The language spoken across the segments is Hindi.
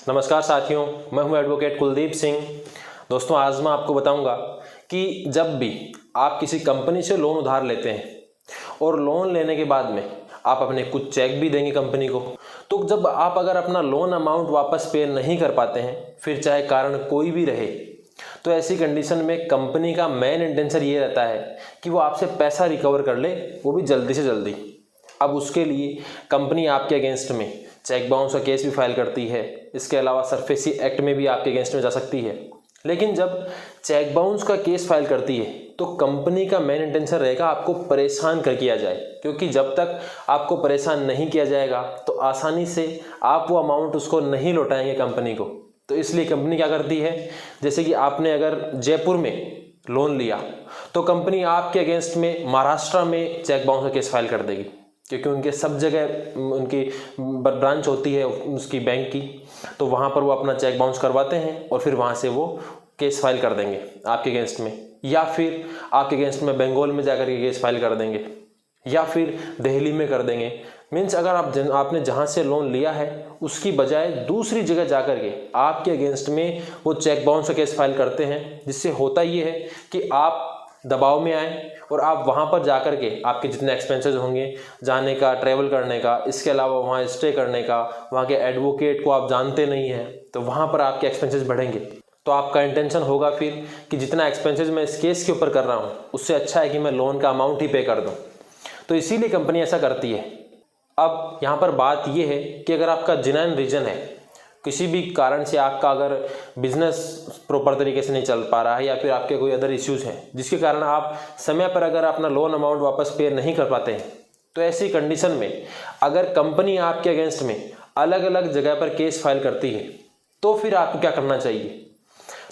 नमस्कार साथियों, मैं हूं एडवोकेट कुलदीप सिंह। दोस्तों, आज मैं आपको बताऊंगा कि जब भी आप किसी कंपनी से लोन उधार लेते हैं और लोन लेने के बाद में आप अपने कुछ चेक भी देंगे कंपनी को, तो जब आप अगर अपना लोन अमाउंट वापस पे नहीं कर पाते हैं, फिर चाहे कारण कोई भी रहे, तो ऐसी कंडीशन में कंपनी का मेन इंटेंशन ये रहता है कि वो आपसे पैसा रिकवर कर ले, वो भी जल्दी से जल्दी। अब उसके लिए कंपनी आपके अगेंस्ट में चेक बाउंस का केस भी फाइल करती है। इसके अलावा सरफेसी एक्ट में भी आपके अगेंस्ट में जा सकती है। लेकिन जब चेक बाउंस का केस फाइल करती है तो कंपनी का मेन इंटेंशन रहेगा आपको परेशान कर किया जाए, क्योंकि जब तक आपको परेशान नहीं किया जाएगा तो आसानी से आप वो अमाउंट उसको नहीं लौटाएंगे कंपनी को। तो इसलिए कंपनी क्या करती है, जैसे कि आपने अगर जयपुर में लोन लिया तो कंपनी आपके अगेंस्ट में महाराष्ट्र में चेक बाउंस का केस फाइल कर देगी, क्योंकि उनके सब जगह उनकी ब्रांच होती है उसकी बैंक की, तो वहाँ पर वो अपना चेक बाउंस करवाते हैं और फिर वहाँ से वो केस फाइल कर देंगे आपके अगेंस्ट में, या फिर आपके अगेंस्ट में बंगाल में जाकर के केस फाइल कर देंगे, या फिर दिल्ली में कर देंगे। मीन्स अगर आपने जहाँ से लोन लिया है उसकी बजाय दूसरी जगह जाकर के आपके अगेंस्ट में वो चेक बाउंस का केस फाइल करते हैं, जिससे होता ये है कि आप दबाव में आए और आप वहाँ पर जाकर के आपके जितने एक्सपेंसेस होंगे, जाने का, ट्रैवल करने का, इसके अलावा वहाँ स्टे करने का, वहाँ के एडवोकेट को आप जानते नहीं हैं, तो वहाँ पर आपके एक्सपेंसेस बढ़ेंगे। तो आपका इंटेंशन होगा फिर कि जितना एक्सपेंसेस मैं इस केस के ऊपर कर रहा हूँ उससे अच्छा है कि मैं लोन का अमाउंट ही पे कर दूँ। तो इसीलिए कंपनी ऐसा करती है। अब यहाँ पर बात यह है कि अगर आपका जेन्युइन रीजन है, किसी भी कारण से आपका अगर बिजनेस प्रॉपर तरीके से नहीं चल पा रहा है, या फिर आपके कोई अदर इश्यूज हैं जिसके कारण आप समय पर अगर अपना लोन अमाउंट वापस पे नहीं कर पाते हैं, तो ऐसी कंडीशन में अगर कंपनी आपके अगेंस्ट में अलग अलग जगह पर केस फाइल करती है तो फिर आपको क्या करना चाहिए।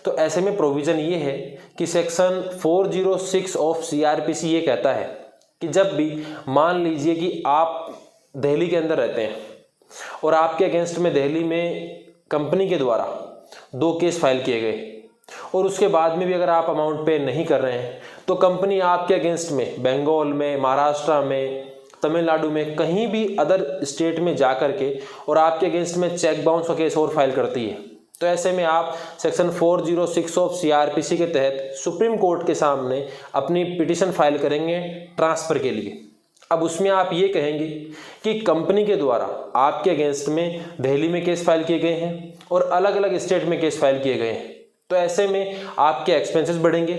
तो ऐसे में प्रोविज़न ये है कि सेक्शन 406 ऑफ CRPC ये कहता है कि जब भी मान लीजिए कि आप दिल्ली के अंदर रहते हैं और आपके अगेंस्ट में दिल्ली में कंपनी के द्वारा 2 केस फाइल किए गए और उसके बाद में भी अगर आप अमाउंट पे नहीं कर रहे हैं, तो कंपनी आपके अगेंस्ट में बंगाल में, महाराष्ट्र में, तमिलनाडु में, कहीं भी अदर स्टेट में जा कर के और आपके अगेंस्ट में चेक बाउंस का केस और फाइल करती है। तो ऐसे में आप सेक्शन 406 ऑफ CRPC के तहत सुप्रीम कोर्ट के सामने अपनी पिटीशन फाइल करेंगे ट्रांसफ़र के लिए। अब उसमें आप ये कहेंगे कि कंपनी के द्वारा आपके अगेंस्ट में दिल्ली में केस फाइल किए गए हैं और अलग अलग स्टेट में केस फाइल किए गए हैं, तो ऐसे में आपके एक्सपेंसेस बढ़ेंगे,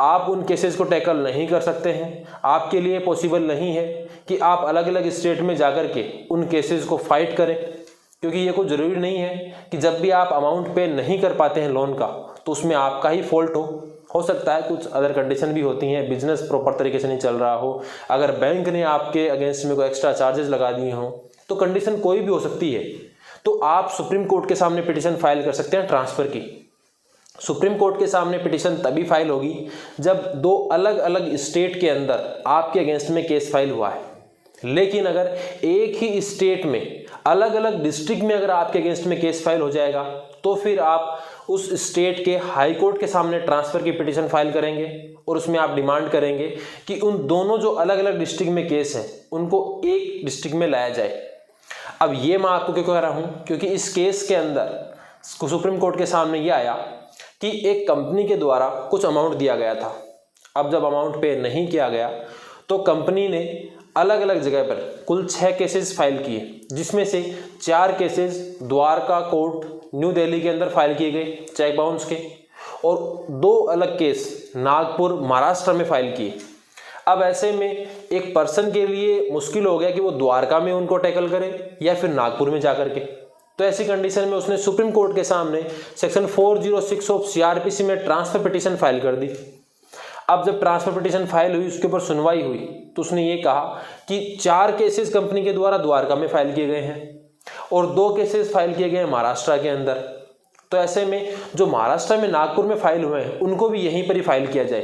आप उन केसेस को टैकल नहीं कर सकते हैं, आपके लिए पॉसिबल नहीं है कि आप अलग अलग स्टेट में जाकर के उन केसेस को फाइट करें, क्योंकि ये कोई ज़रूरी नहीं है कि जब भी आप अमाउंट पे नहीं कर पाते हैं लोन का तो उसमें आपका ही फॉल्ट हो सकता है कुछ अदर कंडीशन भी होती हैं, बिजनेस प्रॉपर तरीके से नहीं चल रहा हो, अगर बैंक ने आपके अगेंस्ट में कोई एक्स्ट्रा चार्जेस लगा दिए हों, तो कंडीशन कोई भी हो सकती है। तो आप सुप्रीम कोर्ट के सामने पिटीशन फाइल कर सकते हैं ट्रांसफ़र की। सुप्रीम कोर्ट के सामने पिटीशन तभी फाइल होगी जब 2 अलग अलग स्टेट के अंदर आपके अगेंस्ट में केस फाइल हुआ है। लेकिन अगर एक ही स्टेट में अलग अलग डिस्ट्रिक्ट में अगर आपके अगेंस्ट में केस फाइल हो जाएगा, तो फिर आप उस स्टेट के हाई कोर्ट के सामने ट्रांसफ़र की पिटीशन फाइल करेंगे और उसमें आप डिमांड करेंगे कि उन दोनों जो अलग अलग डिस्ट्रिक्ट में केस है उनको एक डिस्ट्रिक्ट में लाया जाए। अब ये मैं आपको क्यों कह रहा हूँ, क्योंकि इस केस के अंदर सुप्रीम कोर्ट के सामने ये आया कि एक कंपनी के द्वारा कुछ अमाउंट दिया गया था। अब जब अमाउंट पे नहीं किया गया तो कंपनी ने अलग अलग जगह पर कुल 6 केसेस फाइल किए, जिसमें से 4 cases Dwarka court new Delhi के अंदर फाइल किए गए चेक बाउंस के, और 2 अलग केस नागपुर महाराष्ट्र में फाइल किए। अब ऐसे में एक पर्सन के लिए मुश्किल हो गया कि वो द्वारका में उनको टैकल करे या फिर नागपुर में जाकर के। तो ऐसी कंडीशन में उसने सुप्रीम कोर्ट के सामने सेक्शन 406 ऑफ CRPC में ट्रांसफ़र पिटीशन फाइल कर दी। अब जब ट्रांसफ़र पिटीशन फाइल हुई, उसके ऊपर सुनवाई हुई, तो उसने ये कहा कि 4 केसेस कंपनी के द्वारा द्वारका में फाइल किए गए हैं और 2 केसेस फाइल किए गए हैं महाराष्ट्र के अंदर। तो ऐसे में जो महाराष्ट्र में नागपुर में फाइल हुए हैं उनको भी यहीं पर ही फाइल किया जाए,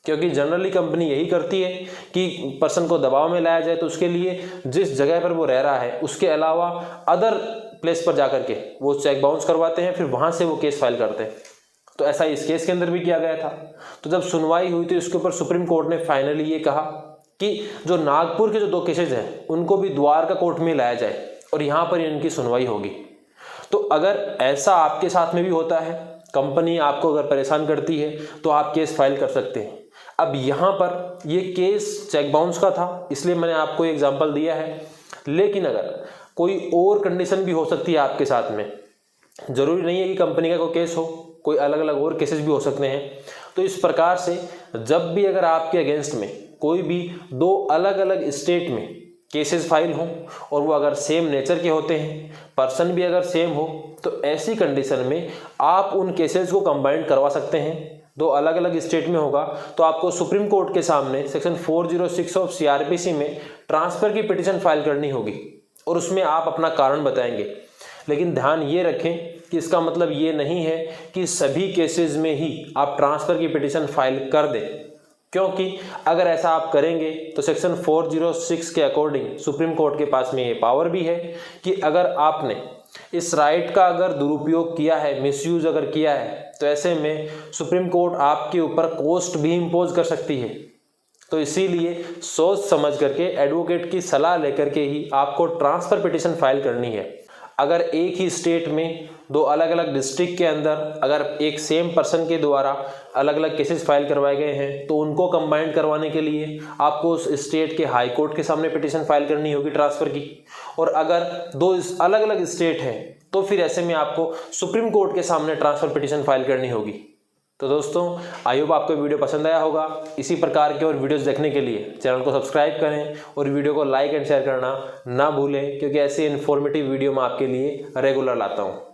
क्योंकि जनरली कंपनी यही करती है कि पर्सन को दबाव में लाया जाए, तो उसके लिए जिस जगह पर वो रह रहा है उसके अलावा अदर प्लेस पर जाकर के वो चेक बाउंस करवाते हैं, फिर वहाँ से वो केस फाइल करते हैं। तो ऐसा इस केस के अंदर भी किया गया था। तो जब सुनवाई हुई तो इसके ऊपर सुप्रीम कोर्ट ने फाइनली ये कहा कि जो नागपुर के जो 2 केसेज हैं उनको भी द्वारका कोर्ट में लाया जाए और यहाँ पर इनकी सुनवाई होगी। तो अगर ऐसा आपके साथ में भी होता है, कंपनी आपको अगर परेशान करती है, तो आप केस फाइल कर सकते हैं। अब यहाँ पर ये केस चेक बाउंस का था, इसलिए मैंने आपको एग्जांपल दिया है, लेकिन अगर कोई और कंडीशन भी हो सकती है आपके साथ में, जरूरी नहीं है कि कंपनी का कोई केस हो, कोई अलग अलग और केसेस भी हो सकते हैं। तो इस प्रकार से जब भी अगर आपके अगेंस्ट में कोई भी दो अलग अलग स्टेट में केसेस फाइल हों और वो अगर सेम नेचर के होते हैं, पर्सन भी अगर सेम हो, तो ऐसी कंडीशन में आप उन केसेस को कंबाइन करवा सकते हैं। दो अलग अलग स्टेट में होगा तो आपको सुप्रीम कोर्ट के सामने सेक्शन 406 ऑफ सीआरपीसी में ट्रांसफर की पिटीशन फाइल करनी होगी और उसमें आप अपना कारण बताएंगे। लेकिन ध्यान ये रखें कि इसका मतलब ये नहीं है कि सभी केसेस में ही आप ट्रांसफर की पिटीशन फाइल कर दें, क्योंकि अगर ऐसा आप करेंगे तो सेक्शन 406 के अकॉर्डिंग सुप्रीम कोर्ट के पास में ये पावर भी है कि अगर आपने इस राइट का अगर दुरुपयोग किया है, मिसयूज अगर किया है, तो ऐसे में सुप्रीम कोर्ट आपके ऊपर कॉस्ट भी इम्पोज कर सकती है। तो इसीलिए सोच समझ करके एडवोकेट की सलाह लेकर के ही आपको ट्रांसफर पिटीशन फाइल करनी है। अगर एक ही स्टेट में दो अलग अलग डिस्ट्रिक्ट के अंदर अगर एक सेम पर्सन के द्वारा अलग अलग केसेस फाइल करवाए गए हैं, तो उनको कंबाइंड करवाने के लिए आपको उस स्टेट के हाई कोर्ट के सामने पिटीशन फाइल करनी होगी ट्रांसफर की। और अगर दो अलग अलग स्टेट हैं तो फिर ऐसे में आपको सुप्रीम कोर्ट के सामने ट्रांसफर पिटीशन फाइल करनी होगी। तो दोस्तों, आई होप आपको वीडियो पसंद आया होगा। इसी प्रकार के और वीडियोस देखने के लिए चैनल को सब्सक्राइब करें और वीडियो को लाइक एंड शेयर करना ना भूलें, क्योंकि ऐसे इन्फॉर्मेटिव वीडियो मैं आपके लिए रेगुलर लाता हूँ।